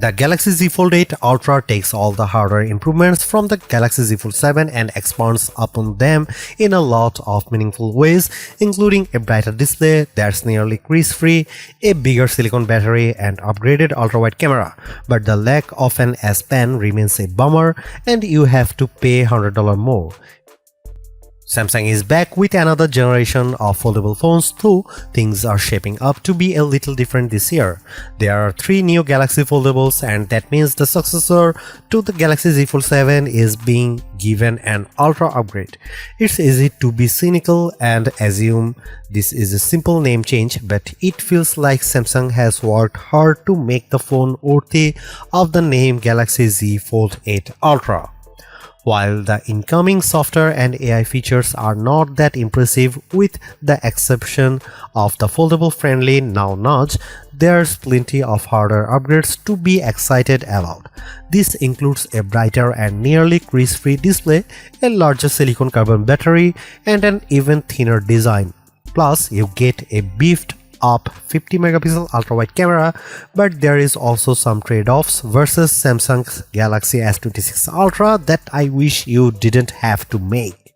The Galaxy Z Fold 8 Ultra takes all the hardware improvements from the Galaxy Z Fold 7 and expands upon them in a lot of meaningful ways, including a brighter display that's nearly crease-free, a bigger silicon battery, and upgraded ultra-wide camera. But the lack of an S Pen remains a bummer, and you have to pay $100 more. Samsung is back with another generation of foldable phones, though things are shaping up to be a little different this year. There are 3 new Galaxy Foldables, and that means the successor to the Galaxy Z Fold 7 is being given an ultra upgrade. It's easy to be cynical and assume this is a simple name change, but it feels like Samsung has worked hard to make the phone worthy of the name Galaxy Z Fold 8 Ultra. While the incoming software and AI features are not that impressive with the exception of the foldable friendly now notch, there's plenty of hardware upgrades to be excited about. This includes a brighter and nearly crease-free display, a larger silicon carbon battery, and an even thinner design. Plus, you get a beefed up 50 megapixel ultra-wide camera, but there is also some trade-offs versus Samsung's Galaxy S26 Ultra that I wish you didn't have to make.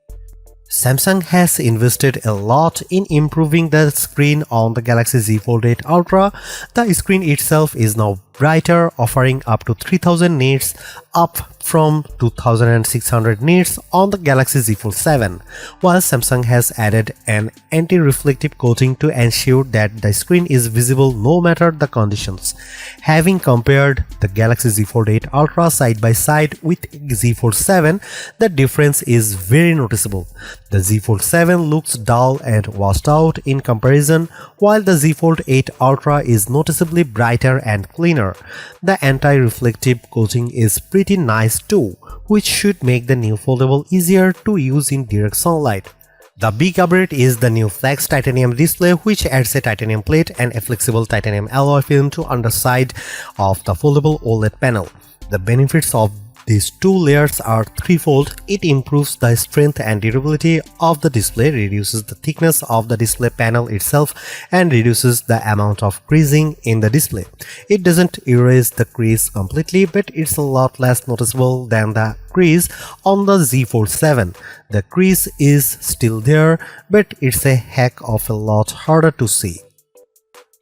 Samsung has invested a lot in improving the screen on the Galaxy Z Fold 8 Ultra. The screen itself is now brighter, offering up to 3000 nits, up from 2600 nits on the Galaxy Z Fold 7, while Samsung has added an anti-reflective coating to ensure that the screen is visible no matter the conditions. Having compared the Galaxy Z Fold 8 Ultra side by side with Z Fold 7, the difference is very noticeable. The Z Fold 7 looks dull and washed out in comparison, while the Z Fold 8 Ultra is noticeably brighter and cleaner. The anti-reflective coating is pretty nice too, which should make the new foldable easier to use in direct sunlight. The big upgrade is the new Flex titanium display, which adds a titanium plate and a flexible titanium alloy film to underside of the foldable OLED panel. The benefits of these 2 layers are threefold. It improves the strength and durability of the display, reduces the thickness of the display panel itself, and reduces the amount of creasing in the display. It doesn't erase the crease completely, but it's a lot less noticeable than the crease on the Z Fold 7. The crease is still there, but it's a heck of a lot harder to see.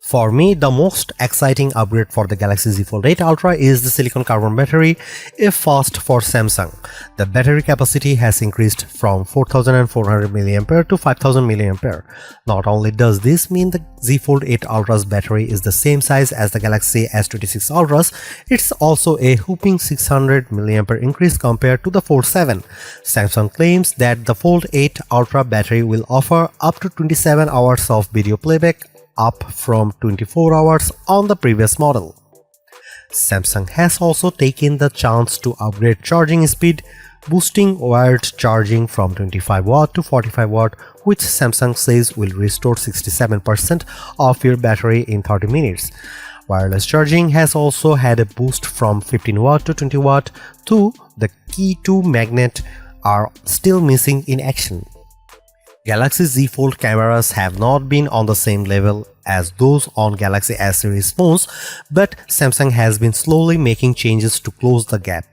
For me, the most exciting upgrade for the Galaxy Z Fold 8 Ultra is the silicon carbon battery, a first for Samsung. The battery capacity has increased from 4400 mAh to 5000 mAh. Not only does this mean the Z Fold 8 Ultra's battery is the same size as the Galaxy S26 Ultra's, it's also a whopping 600 mAh increase compared to the Fold 7. Samsung claims that the Fold 8 Ultra battery will offer up to 27 hours of video playback, up from 24 hours on the previous model. Samsung has also taken the chance to upgrade charging speed, boosting wired charging from 25 watt to 45 watt, which Samsung says will restore 67% of your battery in 30 minutes. Wireless charging has also had a boost from 15 watt to 20 watt, though the key to magnet are still missing in action. Galaxy Z Fold cameras have not been on the same level as those on Galaxy S series phones, but Samsung has been slowly making changes to close the gap.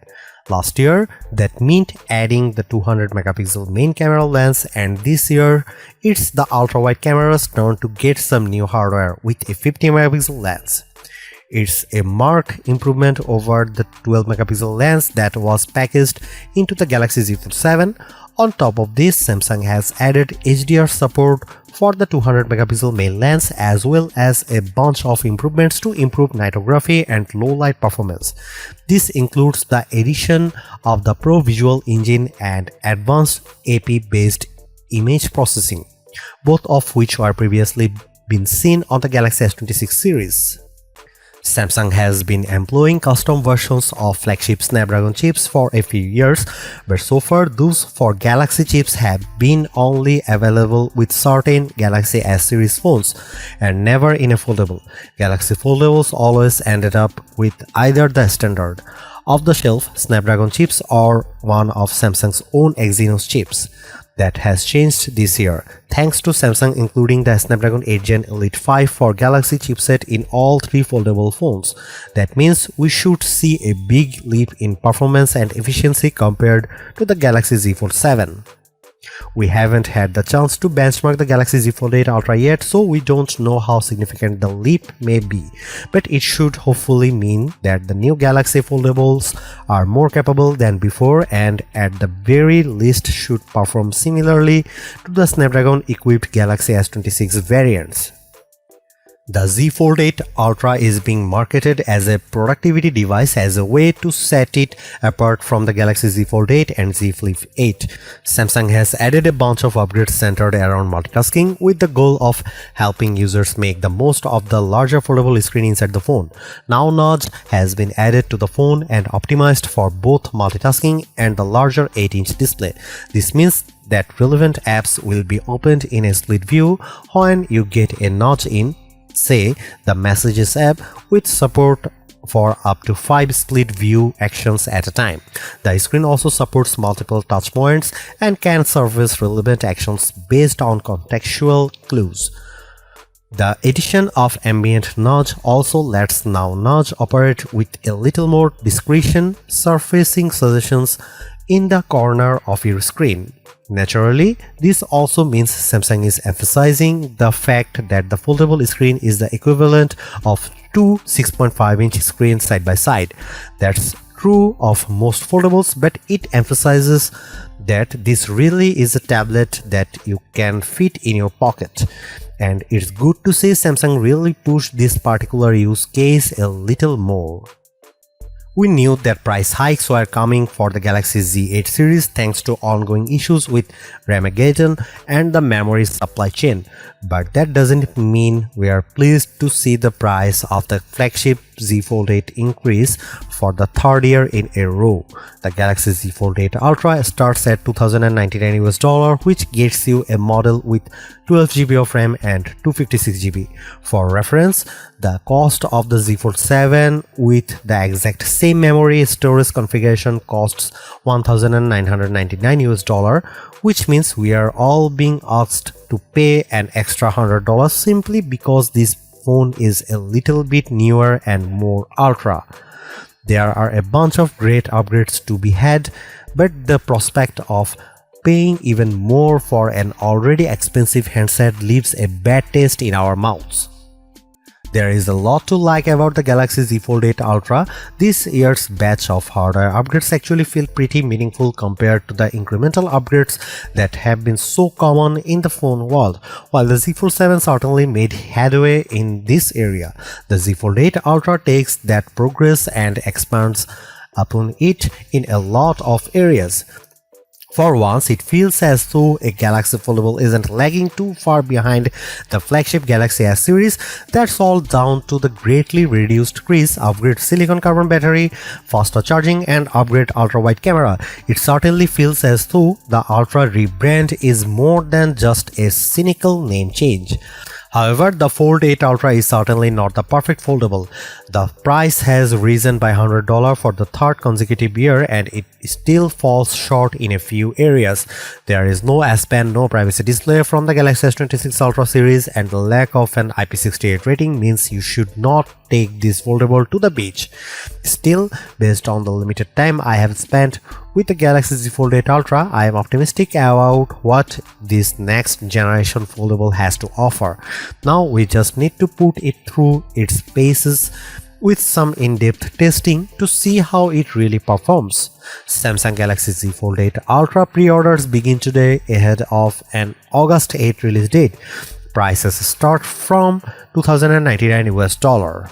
Last year, that meant adding the 200 megapixel main camera lens, and this year, it's the ultra-wide camera's turn to get some new hardware with a 50 megapixel lens. It's a marked improvement over the 12 megapixel lens that was packaged into the Galaxy Z Fold 7. On top of this, Samsung has added HDR support for the 200 megapixel main lens, as well as a bunch of improvements to improve nightography and low light performance. This includes the addition of the Pro Visual Engine and advanced AP based image processing, both of which were previously been seen on the Galaxy S26 series. Samsung has been employing custom versions of flagship Snapdragon chips for a few years, but so far those for Galaxy chips have been only available with certain Galaxy S series phones and never in a foldable. Galaxy foldables always ended up with either the standard off-the-shelf Snapdragon chips or one of Samsung's own Exynos chips. That has changed this year, thanks to Samsung including the Snapdragon 8 Gen Elite 5 for Galaxy chipset in all three foldable phones. That means we should see a big leap in performance and efficiency compared to the Galaxy Z Fold 7. We haven't had the chance to benchmark the Galaxy Z Fold 8 Ultra yet, so we don't know how significant the leap may be, but it should hopefully mean that the new Galaxy foldables are more capable than before and at the very least should perform similarly to the Snapdragon equipped Galaxy S26 variants. The Z Fold 8 Ultra is being marketed as a productivity device as a way to set it apart from the Galaxy Z Fold 8 and Z Flip 8. Samsung has added a bunch of upgrades centered around multitasking with the goal of helping users make the most of the larger foldable screen inside the phone. Now Nudge has been added to the phone and optimized for both multitasking and the larger 8-inch display. This means that relevant apps will be opened in a split view when you get a nudge in, say, the Messages app, with support for up to 5 split view actions at a time. The screen also supports multiple touch points and can surface relevant actions based on contextual clues. The addition of ambient nudge also lets Now Nudge operate with a little more discretion, surfacing suggestions in the corner of your screen. Naturally, this also means Samsung is emphasizing the fact that the foldable screen is the equivalent of two 6.5-inch screens side by side. That's true of most foldables, but it emphasizes that this really is a tablet that you can fit in your pocket. And it's good to see Samsung really pushed this particular use case a little more. We knew that price hikes were coming for the Galaxy Z8 series thanks to ongoing issues with Ramageddon and the memory supply chain, but that doesn't mean we are pleased to see the price of the flagship Z Fold 8 increase for the third year in a row. The Galaxy Z Fold 8 Ultra starts at $2,099, which gets you a model with 12 GB of RAM and 256 GB. For reference, the cost of the Z Fold 7 with the exact same memory storage configuration costs $1,999, which means we are all being asked to pay an extra $100 simply because this phone is a little bit newer and more ultra. There are a bunch of great upgrades to be had, but the prospect of paying even more for an already expensive handset leaves a bad taste in our mouths. There is a lot to like about the Galaxy Z Fold 8 Ultra. This year's batch of hardware upgrades actually feel pretty meaningful compared to the incremental upgrades that have been so common in the phone world. While the Z Fold 7 certainly made headway in this area, the Z Fold 8 Ultra takes that progress and expands upon it in a lot of areas. For once, it feels as though a Galaxy Foldable isn't lagging too far behind the flagship Galaxy S series. That's all down to the greatly reduced crease, upgrade silicon carbon battery, faster charging, and upgrade ultra-wide camera. It certainly feels as though the Ultra rebrand is more than just a cynical name change. However, the Fold 8 Ultra is certainly not the perfect foldable. The price has risen by $100 for the third consecutive year and it still falls short in a few areas. There is no S Pen, no privacy display from the Galaxy S26 Ultra series, and the lack of an IP68 rating means you should not take this foldable to the beach. Still, based on the limited time I have spent with the Galaxy Z Fold 8 Ultra, I am optimistic about what this next generation foldable has to offer. Now we just need to put it through its paces with some in-depth testing to see how it really performs. Samsung Galaxy Z Fold 8 Ultra pre-orders begin today ahead of an August 8 release date. Prices start from $2,099.